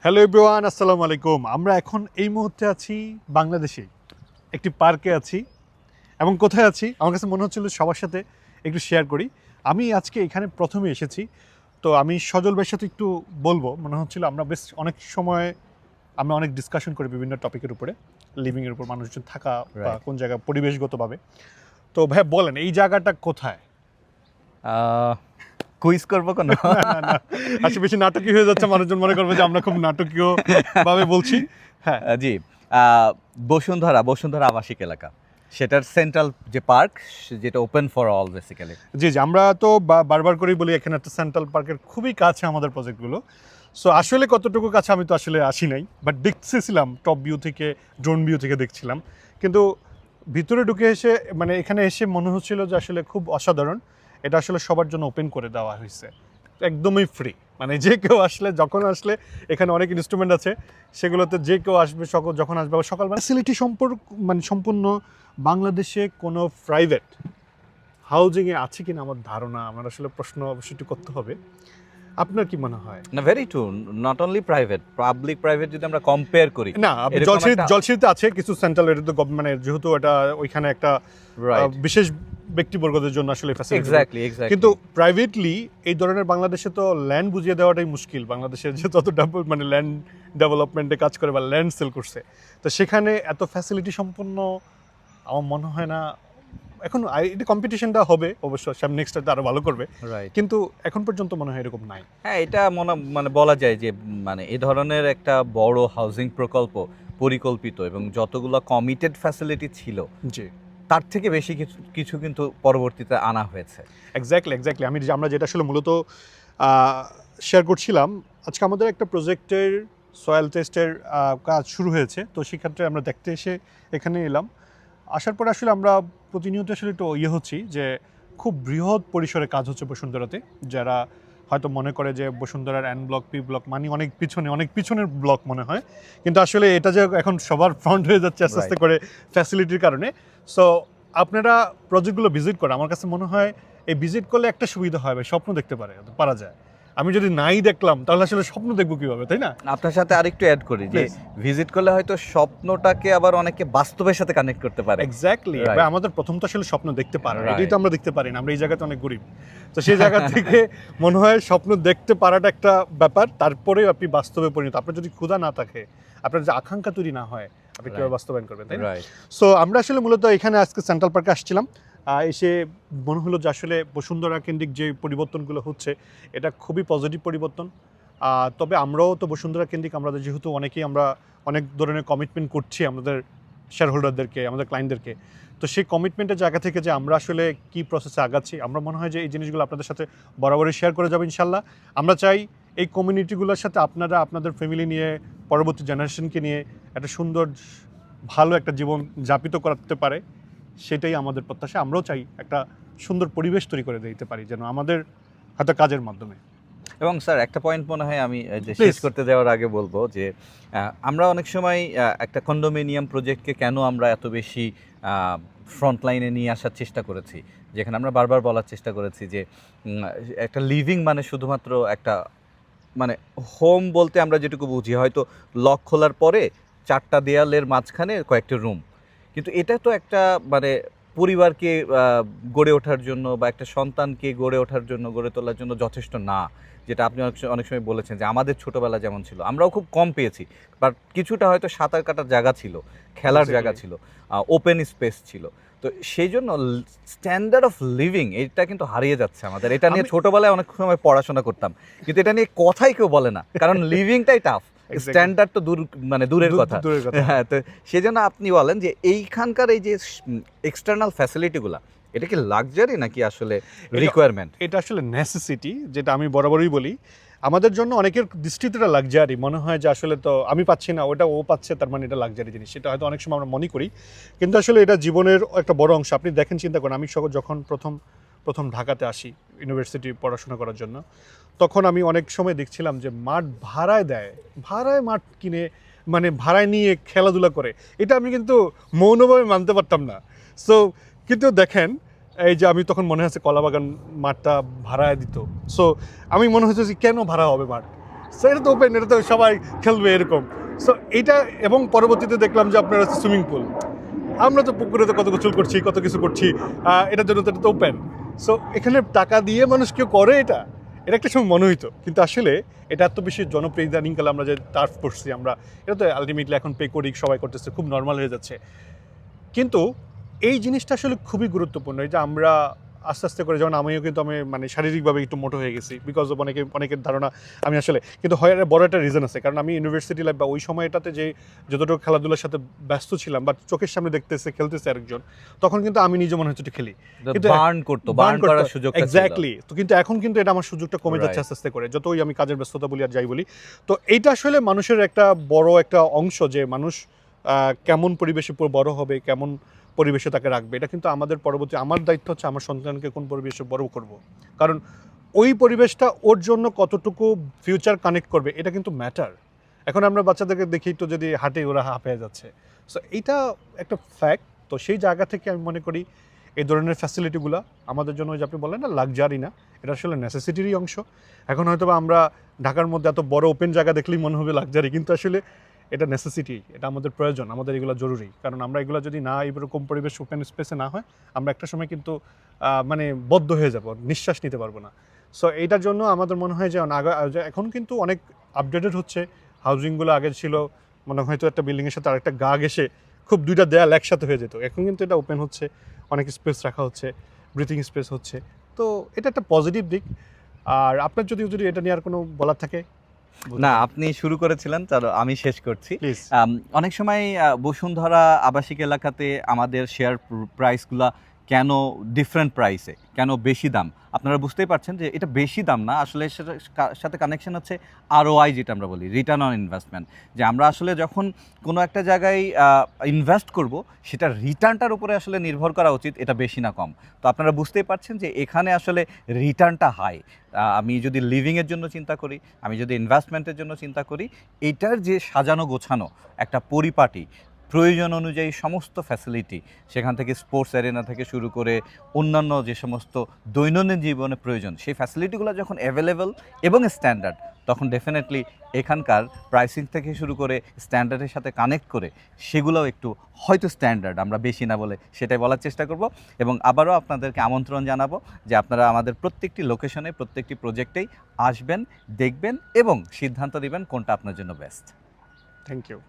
Hello everyone, আসসালামু আলাইকুম। আমরা এখন এই মুহূর্তে আছি বাংলাদেশে, একটি পার্কে আছি। এবং কোথায় আছি আমার কাছে মনে হচ্ছিল সবার সাথে একটু শেয়ার করি। আমি আজকে এখানে প্রথমে এসেছি, তো আমি সজল ভাইয়ের সাথে একটু বলবো। মনে হচ্ছিল আমরা বেশ অনেক সময় আমরা অনেক ডিসকাশন করি বিভিন্ন টপিকের উপরে, লিভিংয়ের উপর, মানুষজন থাকা বা Right. কোন জায়গায় পরিবেশগতভাবে। তো ভাই বলেন এই জায়গাটা কোথায়? কুইজ করবো কোনো? না না না, আচ্ছা বেশি নাটকীয় হয়ে যাচ্ছে, মানুষজন মনে করবে যে আমরা খুব নাটকীয় ভাবে বলছি। হ্যাঁ, জি, বসুন্ধরা আবাসিক এলাকা, সেটার সেন্ট্রাল যে পার্ক, যেটা ওপেন ফর অল বেসিক্যালি। জি জি, আমরা তো বারবার করেই বলি এখানে একটা সেন্ট্রাল পার্কের খুবই কাছে আমাদের প্রজেক্টগুলো। সো আসলে কতটুকু কাছে আমি তো আসলে আসি নাই, বাট দেখতেছিলাম টপ ভিউ থেকে, ড্রোন ভিউ থেকে দেখছিলাম। কিন্তু ভিতরে ঢুকে এসে মানে এখানে এসে মনে হচ্ছিল যে আসলে খুব অসাধারণ। এটা আসলে সবার জন্য ওপেন করে দেওয়া হয়েছে, একদমই ফ্রি। মানে যে কেউ আসলে, যখন আসলে, এখানে অনেক ইনস্ট্রুমেন্ট আছে, সেগুলোতে যে কেউ আসবে, যখন আসবে সকালবেলা। ফ্যাসিলিটি মানে সম্পূর্ণ বাংলাদেশে কোনো প্রাইভেট হাউজিংয়ে আছে কিনা আমার ধারণা, আমার আসলে প্রশ্ন অবশ্যই একটু করতে হবে। আপনার কি মনে হয়? না, very true. Not only private, public private যদি আমরা কম্পেয়ার করি, না, এরকম একটা- জলসিঁড়িতে আছে কিছু সেন্ট্রাল, এটা তো মানে যেহেতু এটা ওইখানে একটা রাইট, বিশেষ ব্যক্তিবর্গদের জন্য আসলে ফ্যাসিলিটি। এক্স্যাক্টলি কিন্তু প্রাইভেটলি এই ধরনের বাংলাদেশে তো ল্যান্ড বুঝিয়ে দেওয়াটাই মুশকিল। বাংলাদেশের যে তত মানে ল্যান্ড ডেভেলপমেন্টে কাজ করে বা ল্যান্ড সেল করছে, তো সেখানে এত ফ্যাসিলিটি সম্পন্ন আমার মনে হয় না। এখন এটা কম্পিটিশনটা হবে অবশ্য, সামনে নেক্সট আরো ভালো করবে, রাইট। কিন্তু এখন পর্যন্ত মনে হয় এরকম নাই। হ্যাঁ, এটা মানে বলা যায় যে মানে এই ধরনের একটা বড় হাউজিং প্রকল্প পরিকল্পিত এবং যতগুলো কমিটেড ফ্যাসিলিটি ছিল, জি, তার থেকে বেশি কিছু কিছু কিন্তু পরবর্তীতে আনা হয়েছে। এক্স্যাক্টলি। আমরা যেটা আসলে মূলত শেয়ার করছিলাম, আজকে আমাদের একটা প্রজেক্টের সয়েল টেস্টের কাজ শুরু হয়েছে। তো সেক্ষেত্রে আমরা দেখতে এসে এখানে এলাম। আসার পরে আসলে আমরা প্রতিনিয়ত আসলে একটু হচ্ছি যে খুব বৃহৎ পরিসরে কাজ হচ্ছে বসুন্ধরাতে। যারা হয়তো মনে করে যে বসুন্ধরার এন ব্লক, পি ব্লক মানে অনেক পিছনের ব্লক মনে হয়, কিন্তু আসলে এটা যে এখন সবার ফ্রন্ট হয়ে যাচ্ছে আস্তে আস্তে করে ফ্যাসিলিটির কারণে। সো আপনারা প্রজেক্টগুলো ভিজিট করে, আমার কাছে মনে হয় এই ভিজিট করলে একটা সুবিধা হয়, স্বপ্ন দেখতে পারা যায়। আমি যদি নাই দেখলাম তাহলে আসলে স্বপ্ন দেখবো কিভাবে, তাই না? আপনার সাথে আরেকটু অ্যাড করি যে Please. ভিজিট করলে হয়তো স্বপ্নটাকে আবার অনেকে বাস্তবের সাথে কানেক্ট করতে পারে। এক্স্যাক্টলি। Right. আমাদের প্রথম তো আসলে স্বপ্ন দেখতে পারা, Right. এটাই তো আমরা দেখতে পারি না। আমরা এই জায়গাতে অনেক গরিব। তো সেই জায়গা থেকে মনে হয় স্বপ্ন দেখতে পারাটা একটা ব্যাপার, তারপরে আপনি বাস্তবে পরিণত। আপনার যদি ক্ষুধা না থাকে, আপনার যে আকাঙ্ক্ষা তৈরি না হয়, আপনি কীভাবে Right. বাস্তবায়ন করবেন, তাই না? রাইট। সো আমরা আসলে মূলত এখানে আজকে সেন্ট্রাল পার্কে আসছিলাম। এসে মনে হলো যে আসলে বসুন্ধরা কেন্দ্রিক যে পরিবর্তনগুলো হচ্ছে, এটা খুবই পজিটিভ পরিবর্তন। তবে আমরাও তো বসুন্ধরা কেন্দ্রিক, আমাদের যেহেতু আমরা অনেক ধরনের কমিটমেন্ট করছি আমাদের শেয়ার হোল্ডারদেরকে, আমাদের ক্লায়েন্টদেরকে। তো সেই কমিটমেন্টের জায়গা থেকে যে আমরা আসলে কী প্রসেসে আগাচ্ছি, আমরা মনে হয় যে এই জিনিসগুলো আপনাদের সাথে বরাবরই শেয়ার করে যাবো ইনশাল্লাহ। আমরা চাই এই কমিউনিটিগুলোর সাথে আপনারা আপনাদের ফ্যামিলি নিয়ে, পরবর্তী জেনারেশনকে নিয়ে একটা সুন্দর ভালো একটা জীবন যাপিত করতে পারে, সেটাই আমাদের প্রত্যাশা। আমরাও চাই একটা সুন্দর পরিবেশ তৈরি করে দিতে পারি যেন আমাদের হয়তো কাজের মাধ্যমে। এবং স্যার একটা পয়েন্ট মনে হয় আমি যে শেষ Please. করতে যাওয়ার আগে বলবো যে আমরা অনেক সময় একটা কন্ডোমিনিয়াম প্রজেক্টকে কেন আমরা এত বেশি ফ্রন্ট লাইনে নিয়ে আসার চেষ্টা করেছি, যেখানে আমরা বারবার বলার চেষ্টা করেছি যে একটা লিভিং মানে শুধুমাত্র একটা মানে হোম বলতে আমরা যেটুকু বুঝি হয়তো লক খোলার পরে 4টা দেয়ালের মাঝখানে কয়েকটা রুম, কিন্তু এটা তো একটা মানে পরিবারকে গড়ে ওঠার জন্য বা একটা সন্তানকে গড়ে ওঠার জন্য, গড়ে তোলার জন্য যথেষ্ট না। যেটা আপনি অনেক সময় বলেছেন যে আমাদের ছোটোবেলা যেমন ছিল, আমরাও খুব কম পেয়েছি, বাট কিছুটা হয়তো সাঁতার কাটার জায়গা ছিল, খেলার জায়গা ছিল, ওপেন স্পেস ছিল। তো সেই জন্য স্ট্যান্ডার্ড অফ লিভিং এটা কিন্তু হারিয়ে যাচ্ছে আমাদের। এটা নিয়ে ছোটোবেলায় অনেক সময় পড়াশোনা করতাম, কিন্তু এটা নিয়ে কথাই কেউ বলে না, কারণ লিভিংটাই টাফ, স্ট্যান্ডার্ড তো দূরের কথা। হ্যাঁ, তো সেই জন্য আপনি বলেন যে এইখানকার এই যে এক্সটার্নাল ফ্যাসিলিটিগুলো, এটা কি লাক্সারি নাকি আসলে রিকোয়ারমেন্ট? এটা আসলে নেসেসিটি, যেটা আমি বরাবরই বলি। আমাদের জন্য অনেকের দৃষ্টিতে এটা লাক্সারি মনে হয় যে আসলে তো আমি পাচ্ছি না, ওটা ও পাচ্ছে, তার মানে এটা লাক্সারি জিনিস। সেটা হয়তো অনেক সময় আমরা মনে করি, কিন্তু আসলে এটা জীবনের একটা বড় অংশ। আপনি দেখেন, চিন্তা করেন, আমি যখন প্রথম ঢাকাতে আসি ইউনিভার্সিটি পড়াশোনা করার জন্য, তখন আমি অনেক সময় দেখছিলাম যে মাঠ ভাড়ায় দেয়, ভাড়ায় মাঠ কিনে, মানে ভাড়ায় নিয়ে খেলাধুলা করে। এটা আমি কিন্তু মৌনভাবে মানতে পারতাম না। সো কিন্তু দেখেন, এই যে আমি তখন মনে হচ্ছে কলাবাগান মাঠটা ভাড়ায় দিত। সো আমি মনে হচ্ছে যে কেন ভাড়া হবে মাঠ, সো এটা তো ওপেন, এটা তো সবাই খেলবে এরকম। সো এইটা, এবং পরবর্তীতে দেখলাম যে আপনার হচ্ছে সুইমিং পুল। আমরা তো পুকুরে তো কত গোসল করছি, কত কিছু করছি, এটার জন্য তো এটা তো ওপেন। সো এখানে টাকা দিয়ে মানুষ কেউ করে এটা, এটা একটা সময় মনে হইতো, কিন্তু আসলে এটা এত বেশি জনপ্রিয় ইদানিংকালে আমরা যে টার্ফ করছি আমরা, এটা তো আলটিমেটলি এখন পে করি, সবাই করতেছে, খুব নর্মাল হয়ে যাচ্ছে। কিন্তু এই জিনিসটা আসলে খুবই গুরুত্বপূর্ণ, এই যে আমরা আস্তে আস্তে করে, যেমন আমিও কিন্তু আমি মানে শারীরিকভাবে একটু মোটো হয়ে গেছি বিকজ অফ অনেকের ধারণা আমি আসলে, কিন্তু হয় বড় একটা রিজন আছে, কারণ আমি ইউনিভার্সিটি লাইফ বা ওই সময়টাতে যে যতটুকু খেলাধুলার সাথে ব্যস্ত ছিলাম বা চোখের সামনে দেখতেছে খেলতেছে আরেকজন, তখন কিন্তু আমি নিজে মনে হচ্ছে একটু খেলি, কিন্তু বার্ন করার সুযোগটা ছিল। এক্স্যাক্টলি। তো কিন্তু এখন কিন্তু এটা আমার সুযোগটা কমে যাচ্ছে Right. আস্তে আস্তে করে, যতই আমি কাজের ব্যস্ততা বলি আর যাই বলি। তো এইটা আসলে মানুষের একটা বড় একটা অংশ, যে মানুষ কেমন পরিবেশে বড় হবে, কেমন পরিবেশে তাকে রাখবে, এটা কিন্তু আমাদের পরবর্তী, আমার দায়িত্ব হচ্ছে আমার সন্তানকে কোন পরিবেশে বড় করব, কারণ ওই পরিবেশটা ওর জন্য কতটুকু ফিউচার কানেক্ট করবে এটা কিন্তু ম্যাটার। এখন আমরা বাচ্চাদেরকে দেখি তো, যদি হাঁটে ওরা হাঁপিয়ে যাচ্ছে, সো এইটা একটা ফ্যাক্ট। তো সেই জায়গা থেকে আমি মনে করি এই ধরনের ফ্যাসিলিটিগুলো আমাদের জন্য, ওই যে আপনি বললেন না লাক্সারি না, এটা আসলে নেসেসিটিরই অংশ। এখন হয়তো বা আমরা ঢাকার মধ্যে এত বড় ওপেন জায়গা দেখলেই মনে হবে লাক্সারি, কিন্তু আসলে এটা নেসেসিটি, এটা আমাদের প্রয়োজন, আমাদের এগুলো জরুরি। কারণ আমরা এগুলো যদি না এরকম পরিবেশ ওপেন স্পেসে না হয়, আমরা একটা সময় কিন্তু মানে বদ্ধ হয়ে যাব, নিঃশ্বাস নিতে পারবো না। সো এইটার জন্য আমাদের মনে হয় যে এখন কিন্তু অনেক আপডেটেড হচ্ছে হাউজিংগুলো। আগে ছিল মনে হয়তো একটা বিল্ডিংয়ের সাথে আরেকটা গা ঘেঁষে খুব দুইটা দেয়াল একসাথে হয়ে যেত, এখন কিন্তু এটা ওপেন হচ্ছে, অনেক স্পেস রাখা হচ্ছে, ব্রিথিং স্পেস হচ্ছে। তো এটা একটা পজিটিভ দিক। আর আপনার যদি এটা নিয়ে আর কোনো বলার থাকে, না, আপনি শুরু করেছিলেন, চলো আমি শেষ করছি। প্লিজ। অনেক সময় বসুন্ধরা আবাসিক এলাকাতে আমাদের শেয়ার প্রাইসগুলা কেন ডিফারেন্ট প্রাইসে, কেন বেশি দাম, আপনারা বুঝতেই পারছেন যে এটা বেশি দাম না, আসলে সেটার সাথে কানেকশন হচ্ছে আরওআই, যেটা আমরা বলি রিটার্ন অন ইনভেস্টমেন্ট। যে আমরা আসলে যখন কোনো একটা জায়গায় ইনভেস্ট করব, সেটা রিটার্নটার উপরে আসলে নির্ভর করা উচিত, এটা বেশি না কম। তো আপনারা বুঝতেই পারছেন যে এখানে আসলে রিটার্নটা হাই। আমি যদি লিভিংয়ের জন্য চিন্তা করি, আমি যদি ইনভেস্টমেন্টের জন্য চিন্তা করি, এইটার যে সাজানো গোছানো একটা পরিপাটি, প্রয়োজন অনুযায়ী সমস্ত ফ্যাসিলিটি, সেখান থেকে স্পোর্টস অ্যারেনা থেকে শুরু করে অন্যান্য যে সমস্ত দৈনন্দিন জীবনে প্রয়োজন, সেই ফ্যাসিলিটিগুলো যখন অ্যাভেলেবল এবং স্ট্যান্ডার্ড, তখন ডেফিনেটলি এখানকার প্রাইসিং থেকে শুরু করে স্ট্যান্ডার্ডের সাথে কানেক্ট করে সেগুলোও একটু হয়তো স্ট্যান্ডার্ড, আমরা বেশি না বলে সেটাই বলার চেষ্টা করব। এবং আবারও আপনাদেরকে আমন্ত্রণ জানাবো যে আপনারা আমাদের প্রত্যেকটি লোকেশনে, প্রত্যেকটি প্রজেক্টেই আসবেন, দেখবেন এবং সিদ্ধান্ত দিবেন কোনটা আপনার জন্য বেস্ট। Thank you.